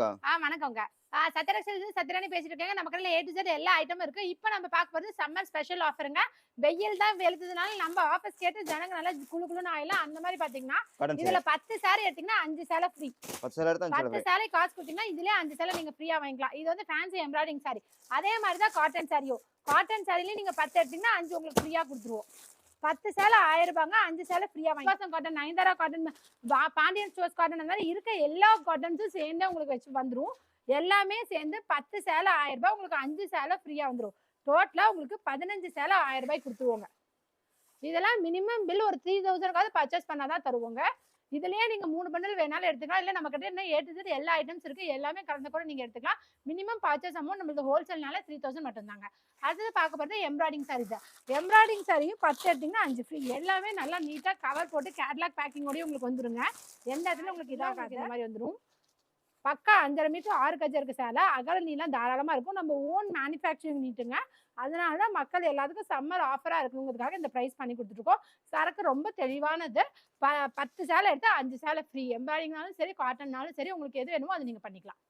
வணக்கம்க்கா. வணக்கம்ங்க. சத்யரக்ஷன் சத்யராணி பேசிட்டு இருக்கேங்க. நம்ம கடையில A to Z எல்லா ஐட்டமும் இருக்கு. இப்ப நம்ம பார்க்க போறது சம்மர் ஸ்பெஷல் ஆஃபருங்க. வெயில் தான் வெளுத்ததுனால நம்ம ஆஃபர்ஸ் கேட்டு ஜனங்க நல்லா குளு குளுன்னு ஆயிலாம். அந்த மாரி பார்த்தீங்கன்னா, காட்டன் இதுல சேலை. 10 சாரி எடுத்தீங்கன்னா 5 சேலை ஃப்ரீ. 10 சேலை எடுத்தா 5 சேலை 10 ஃப்ரீ. சேலை காசு குடுத்தீங்கன்னா, இதுலயே 5 சேலை நீங்க ஃப்ரீயா வாங்கிக்கலாம். இது வந்து ஃபேன்சி எம்ப்ராய்டிங் சாரி. அதே மாரி தான் காட்டன் சாரியும். காட்டன் சாரிலயும் நீங்க 10 எடுத்தீங்கன்னா 5 உங்களுக்கு ஃப்ரீயா குடுத்துருவோம். 10 சேலை ரூ. 1000 5 சேலை ஃப்ரீயா வாங்கிக்கலாம். Cotton, Nayanthara cotton, Pandian stores cotton, அந்த மாரி இருக்க எல்லா காட்டன்ஸும் சேர்ந்தே உங்களுக்கு வச்சு வந்துரும். எல்லாமே சேர்ந்து 10 சேலை ரூ. 1000 உங்களுக்கு 5 சேலை ஃப்ரீயா வந்துரும். டோட்டலா உங்களுக்கு 15 சேலை ரூ. 1000 குடுத்துருவோங்க. இதெல்லாம் மினிமம் பில் ஒரு 3000க்காவது பர்ச்சேஸ் பண்ணாதான் தருவோங்க. இதுலயே நீங்க 3 பண்டல் வேணாலும் எடுத்துக்கலாம். இல்ல நம்ம கிட்ட என்ன A to Z எல்லா ஐட்டம்ஸ் இருக்கு. எல்லாமே கலந்து கூட நீங்க எடுத்துக்கலாம். மினிமம் பர்ச்சேஸ் அமௌண்ட் நம்மளுக்கு ஹோல்சேல்னால 3000 மட்டும் தாங்க. அடுத்தது பார்க்க போறது எம்ப்ராய்டிங் சாரி தான். எம்ப்ராய்டிங் சாரியும் 10 எடுத்தீங்கன்னா 5 ஃப்ரீ. எல்லாமே நல்லா நீட்டா கவர் போட்டு கேட்லாக் பேக்கிங்கோடயே உங்களுக்கு வந்துருங்க. எந்த இடத்துல உங்களுக்கு இதாகாது. இந்த மாதிரி வந்துரும். பக்கா 5.5 மீட்டர் 6 கஜம் இருக்கு சேலை. அகல நீளம் தாராளமா இருக்கும். நம்ம ஓன் மேனுஃபேக்சரிங் நீட்டுங்க. அதனால தான் மக்கள் எல்லாத்துக்கும் சம்மர் ஆஃபரா இருக்கணுங்கிறதுக்காக இந்த பிரைஸ் பண்ணி குடுத்துருக்கோம். சரக்கு ரொம்ப தெளிவானது. 10 சேலை எடுத்தா 5 சேலை ஃப்ரீ. எம்ப்ராய்டிங்னாலும் சரி, காட்டன்னாலும் சரி, உங்களுக்கு எது வேணுமோ அத நீங்க பண்ணிக்கலாம்.